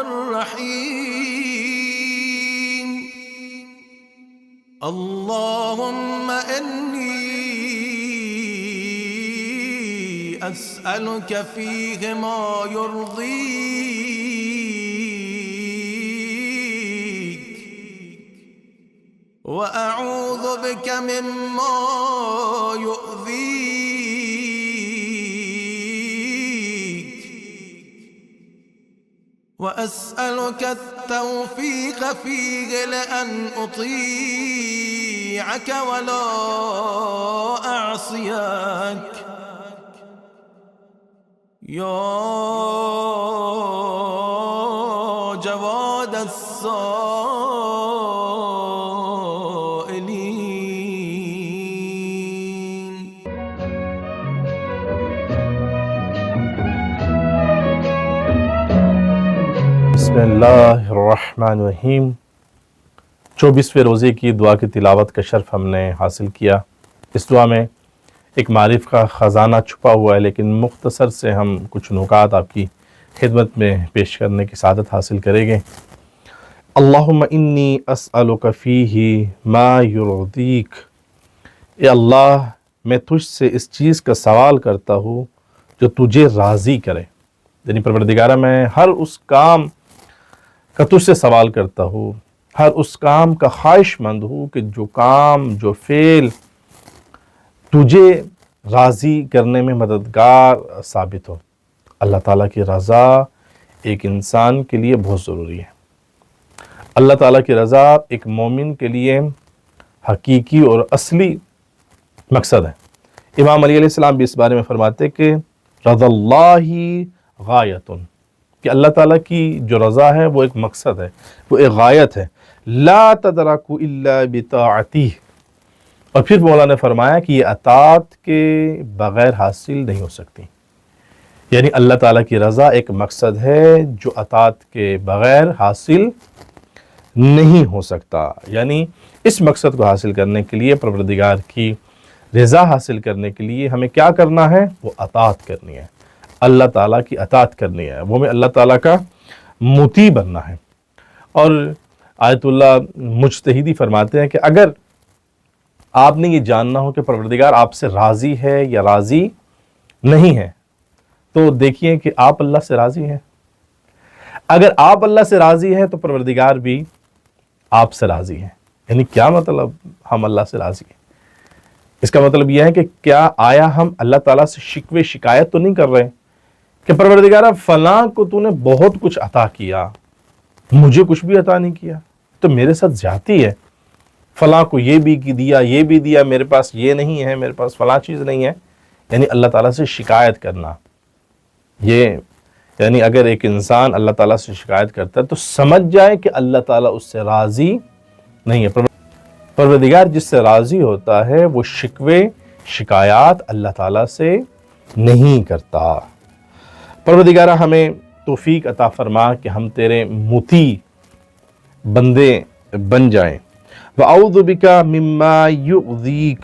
الرحيم اللهم إني أسألك فيه ما يرضيك وأعوذ بك مما يؤذيك وأسألك التوفيق فيه لأن أطيعك ولا أعصيك يا جواد السائلين. بسم اللہ الرحمن الرحیم. 24ویں روزے کی دعا کی تلاوت کا شرف ہم نے حاصل کیا. اس دعا میں ایک معرف کا خزانہ چھپا ہوا ہے، لیکن مختصر سے ہم کچھ نکات آپ کی خدمت میں پیش کرنے کی سعادت حاصل کریں گے. اللہم انی اسألک فیہ ما یرضیک. اے اللہ، میں تجھ سے اس چیز کا سوال کرتا ہوں جو تجھے راضی کرے. یعنی پروردگارہ، میں ہر اس کام کا تجھ سے سوال کرتا ہوں، ہر اس کام کا خواہش مند ہوں کہ جو کام، جو فعل تجھے راضی کرنے میں مددگار ثابت ہو. اللہ تعالیٰ کی رضا ایک انسان کے لیے بہت ضروری ہے. اللہ تعالیٰ کی رضا ایک مومن کے لیے حقیقی اور اصلی مقصد ہے. امام علی علیہ السلام بھی اس بارے میں فرماتے کہ رضا اللہ غایتن، کہ اللہ تعالیٰ کی جو رضا ہے وہ ایک مقصد ہے، وہ ایک غایت ہے. لا تدرک الا بطاعتہ. اور پھر مولا نے فرمایا کہ یہ اطاعت کے بغیر حاصل نہیں ہو سکتی. یعنی اللہ تعالیٰ کی رضا ایک مقصد ہے جو اطاعت کے بغیر حاصل نہیں ہو سکتا. یعنی اس مقصد کو حاصل کرنے کے لیے، پروردگار کی رضا حاصل کرنے کے لیے ہمیں کیا کرنا ہے؟ وہ اطاعت کرنی ہے، اللہ تعالیٰ کی اطاعت کرنی ہے، وہ میں اللہ تعالیٰ کا مطیع بننا ہے. اور آیت اللہ مجتہدی فرماتے ہیں کہ اگر آپ نے یہ جاننا ہو کہ پروردگار آپ سے راضی ہے یا راضی نہیں ہے، تو دیکھیے کہ آپ اللہ سے راضی ہیں. اگر آپ اللہ سے راضی ہیں تو پروردگار بھی آپ سے راضی ہیں. یعنی کیا مطلب ہم اللہ سے راضی ہیں؟ اس کا مطلب یہ ہے کہ کیا آیا ہم اللہ تعالیٰ سے شکوے شکایت تو نہیں کر رہے کہ پروردگارہ فلاں کو تو نے بہت کچھ عطا کیا، مجھے کچھ بھی عطا نہیں کیا، تو میرے ساتھ زیادتی ہے. فلاں کو یہ بھی دیا، یہ بھی دیا، میرے پاس یہ نہیں ہے، میرے پاس فلاں چیز نہیں ہے. یعنی اللہ تعالیٰ سے شکایت کرنا، یہ یعنی اگر ایک انسان اللہ تعالیٰ سے شکایت کرتا ہے تو سمجھ جائے کہ اللہ تعالیٰ اس سے راضی نہیں ہے. پروردگار جس سے راضی ہوتا ہے وہ شکوے شکایات اللہ تعالیٰ سے نہیں کرتا. پروردگارہ ہمیں توفیق عطا فرما کہ ہم تیرے مطیع بندے بن جائیں. وَأَعُوذُ بِكَ مِمَّا يُؤْذِيكَ.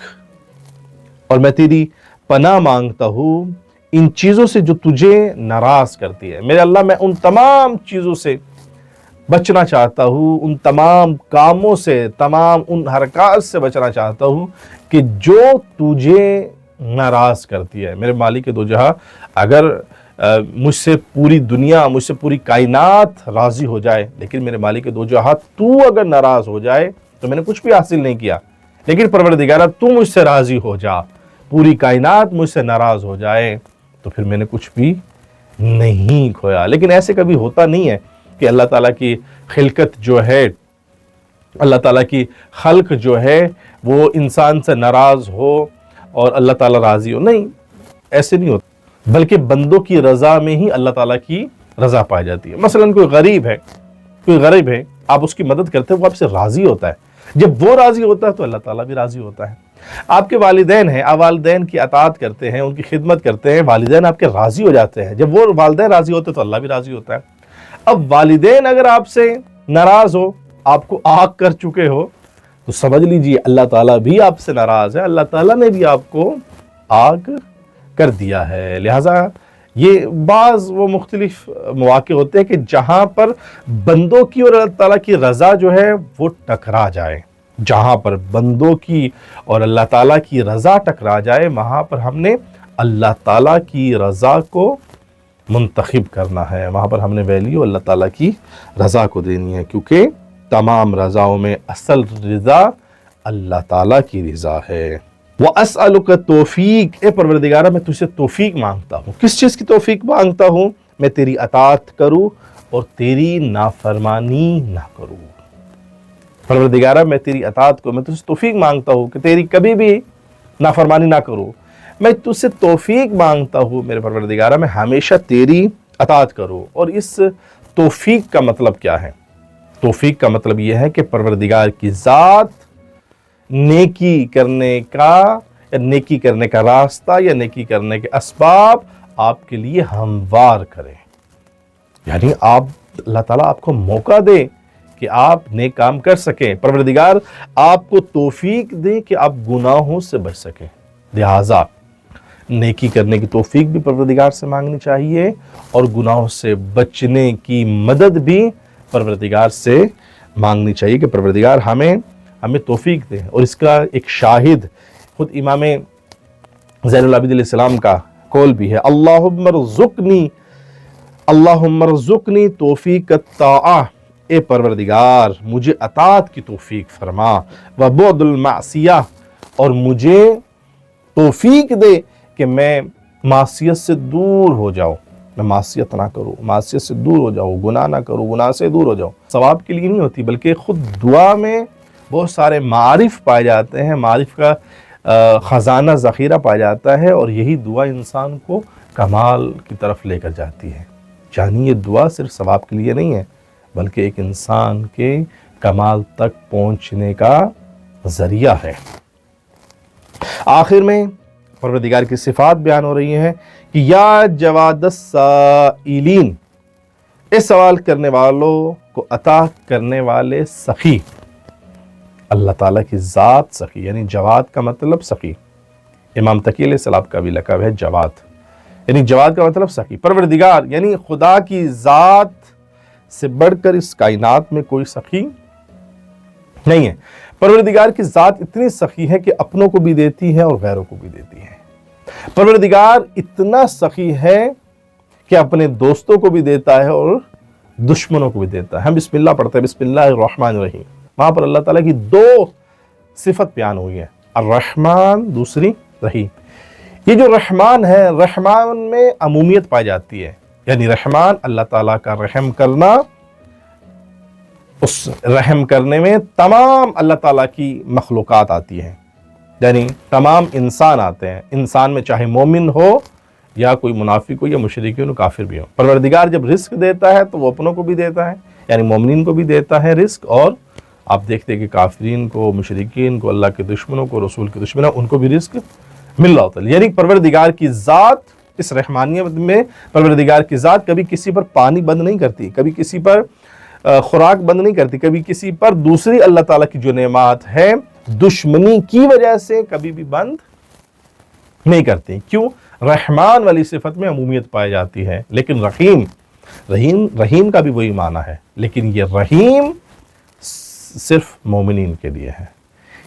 اور میں تیری پناہ مانگتا ہوں ان چیزوں سے جو تجھے ناراض کرتی ہے. میرے اللہ، میں ان تمام چیزوں سے بچنا چاہتا ہوں، ان تمام کاموں سے، تمام ان حرکات سے بچنا چاہتا ہوں کہ جو تجھے ناراض کرتی ہے. میرے مالک دو جہاں، اگر مجھ سے پوری دنیا، مجھ سے پوری کائنات راضی ہو جائے، لیکن میرے مالک دو جہاں تو اگر ناراض ہو جائے تو میں نے کچھ بھی حاصل نہیں کیا. لیکن پروردگارہ تو مجھ سے راضی ہو جا، پوری کائنات مجھ سے ناراض ہو جائے تو پھر میں نے کچھ بھی نہیں کھویا. لیکن ایسے کبھی ہوتا نہیں ہے کہ اللہ تعالیٰ کی خلقت جو ہے، اللہ تعالیٰ کی خلق جو ہے وہ انسان سے ناراض ہو اور اللہ تعالیٰ راضی ہو. نہیں، ایسے نہیں ہوتا، بلکہ بندوں کی رضا میں ہی اللہ تعالیٰ کی رضا پائی جاتی ہے. مثلا کوئی غریب ہے، آپ اس کی مدد کرتے ہیں، وہ آپ سے راضی ہوتا ہے. جب وہ راضی ہوتا ہے تو اللہ تعالیٰ بھی راضی ہوتا ہے. آپ کے والدین ہیں، آپ والدین کی اطاعت کرتے ہیں، ان کی خدمت کرتے ہیں، والدین آپ کے راضی ہو جاتے ہیں. جب وہ والدین راضی ہوتے ہیں تو اللہ بھی راضی ہوتا ہے. اب والدین اگر آپ سے ناراض ہو، آپ کو آگ کر چکے ہو، تو سمجھ لیجئے اللہ تعالیٰ بھی آپ سے ناراض ہے، اللہ تعالیٰ نے بھی آپ کو آگ کر دیا ہے. لہٰذا یہ بعض وہ مختلف مواقع ہوتے ہیں کہ جہاں پر بندوں کی اور اللہ تعالیٰ کی رضا جو ہے وہ ٹکرا جائے، جہاں پر بندوں کی اور اللہ تعالیٰ کی رضا ٹکرا جائے وہاں پر ہم نے اللہ تعالیٰ کی رضا کو منتخب کرنا ہے، وہاں پر ہم نے ویلیو اللہ تعالیٰ کی رضا کو دینی ہے، کیونکہ تمام رضاؤں میں اصل رضا اللہ تعالیٰ کی رضا ہے۔ وَأَسْأَلُكَ توفیق، اے پروردگارہ میں تجھ سے توفیق مانگتا ہوں۔ کس چیز کی توفیق مانگتا ہوں؟ میں تیری اطاعت کروں اور تیری نافرمانی نہ کروں۔ پروردگارہ میں تیری اطاعت کو، میں تجھ سے توفیق مانگتا ہوں کہ تیری کبھی بھی نافرمانی نہ کروں۔ میں تجھ سے توفیق مانگتا ہوں میرے پروردگارہ میں ہمیشہ تیری اطاعت کروں۔ اور اس توفیق کا مطلب کیا ہے؟ توفیق کا مطلب یہ ہے کہ پروردگار کی ذات نیکی کرنے کا راستہ یا نیکی کرنے کے اسباب آپ کے لیے ہموار کرے، یعنی اللہ تعالیٰ آپ کو موقع دے کہ آپ نیک کام کر سکیں، پروردگار آپ کو توفیق دے کہ آپ گناہوں سے بچ سکیں۔ لہٰذا نیکی کرنے کی توفیق بھی پروردگار سے مانگنی چاہیے اور گناہوں سے بچنے کی مدد بھی پروردگار سے مانگنی چاہیے کہ پروردگار ہمیں توفیق دے۔ اور اس کا ایک شاہد خود امام زین العابدین علیہ السلام کا قول بھی ہے، اللہم ارزقنی توفیق الطاعہ، اے پروردگار مجھے اطاعت کی توفیق فرما، وبعد المعصیہ، اور مجھے توفیق دے کہ میں معصیت سے دور ہو جاؤں، میں معصیت نہ کروں، معصیت سے دور ہو جاؤں، گناہ نہ کروں، گناہ سے دور ہو جاؤں۔ ثواب کے لیے نہیں ہوتی بلکہ خود دعا میں بہت سارے معارف پائے جاتے ہیں، معارف کا خزانہ ذخیرہ پایا جاتا ہے، اور یہی دعا انسان کو کمال کی طرف لے کر جاتی ہے۔ یعنی یہ دعا صرف ثواب کے لیے نہیں ہے بلکہ ایک انسان کے کمال تک پہنچنے کا ذریعہ ہے۔ آخر میں پروردگار کی صفات بیان ہو رہی ہیں کہ یا جواد السائلین، اے سوال کرنے والوں کو عطا کرنے والے سخی۔ اللہ تعالیٰ کی ذات سخی، یعنی جواد کا مطلب سخی۔ امام تقی علیہ السلام کا بھی لقب ہے جواد، یعنی جواد کا مطلب سخی۔ پروردگار یعنی خدا کی ذات سے بڑھ کر اس کائنات میں کوئی سخی نہیں ہے۔ پروردگار کی ذات اتنی سخی ہے کہ اپنوں کو بھی دیتی ہے اور غیروں کو بھی دیتی ہے۔ پروردگار اتنا سخی ہے کہ اپنے دوستوں کو بھی دیتا ہے اور دشمنوں کو بھی دیتا ہے۔ ہم بسم اللہ پڑھتے ہیں، بسم اللہ الرحمن الرحیم، وہاں پر اللہ تعالیٰ کی دو صفت بیان ہوئی ہے، الرحمن، دوسری رحیم۔ یہ جو رحمان ہے، رحمان میں عمومیت پائی جاتی ہے، یعنی رحمان اللہ تعالیٰ کا رحم کرنا، اس رحم کرنے میں تمام اللہ تعالیٰ کی مخلوقات آتی ہیں، یعنی تمام انسان آتے ہیں، انسان میں چاہے مومن ہو یا کوئی منافق ہو یا مشرک ہو، کافر بھی ہو۔ پروردگار جب رزق دیتا ہے تو وہ اپنوں کو بھی دیتا ہے، یعنی مومنین کو بھی دیتا ہے رزق، اور آپ دیکھتے ہیں کہ کافرین کو، مشرکین کو، اللہ کے دشمنوں کو، رسول کے دشمنوں، ان کو بھی رزق مل رہا ہوتا ہے۔ یعنی پروردگار کی ذات، اس رحمانیت میں پروردگار کی ذات کبھی کسی پر پانی بند نہیں کرتی، کبھی کسی پر خوراک بند نہیں کرتی، کبھی کسی پر دوسری اللہ تعالیٰ کی جو نعمات ہے دشمنی کی وجہ سے کبھی بھی بند نہیں کرتی۔ کیوں؟ رحمان والی صفت میں عمومیت پائی جاتی ہے، لیکن رحیم کا بھی وہی معنی ہے، لیکن یہ رحیم صرف مومنین کے لیے ہے،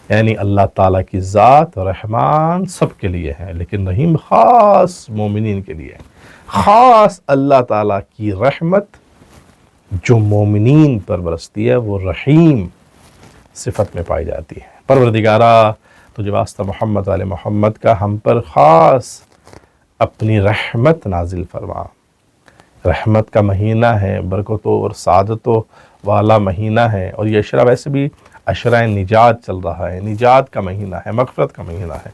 یعنی اللہ تعالیٰ کی ذات رحمان سب کے لیے ہے، لیکن رحیم خاص مومنین کے لیے ہے۔ خاص اللہ تعالیٰ کی رحمت جو مومنین پر برستی ہے وہ رحیم صفت میں پائی جاتی ہے۔ پروردگارہ تجھے واسطہ محمد علیہ محمد کا ہم پر خاص اپنی رحمت نازل فرما۔ رحمت کا مہینہ ہے، برکتوں اور سعادتوں والا مہینہ ہے، اور یہ عشرہ ویسے بھی عشرہ نجات چل رہا ہے، نجات کا مہینہ ہے، مغفرت کا مہینہ ہے۔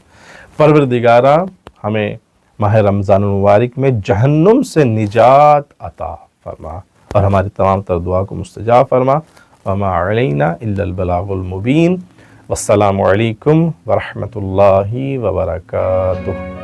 پروردگارہ ہمیں ماہ رمضان المبارک میں جہنم سے نجات عطا فرما اور ہماری تمام تر دعا کو مستجاب فرما۔ وما علینا الا البلاغ المبین۔ والسلام علیکم ورحمۃ اللہ وبرکاتہ۔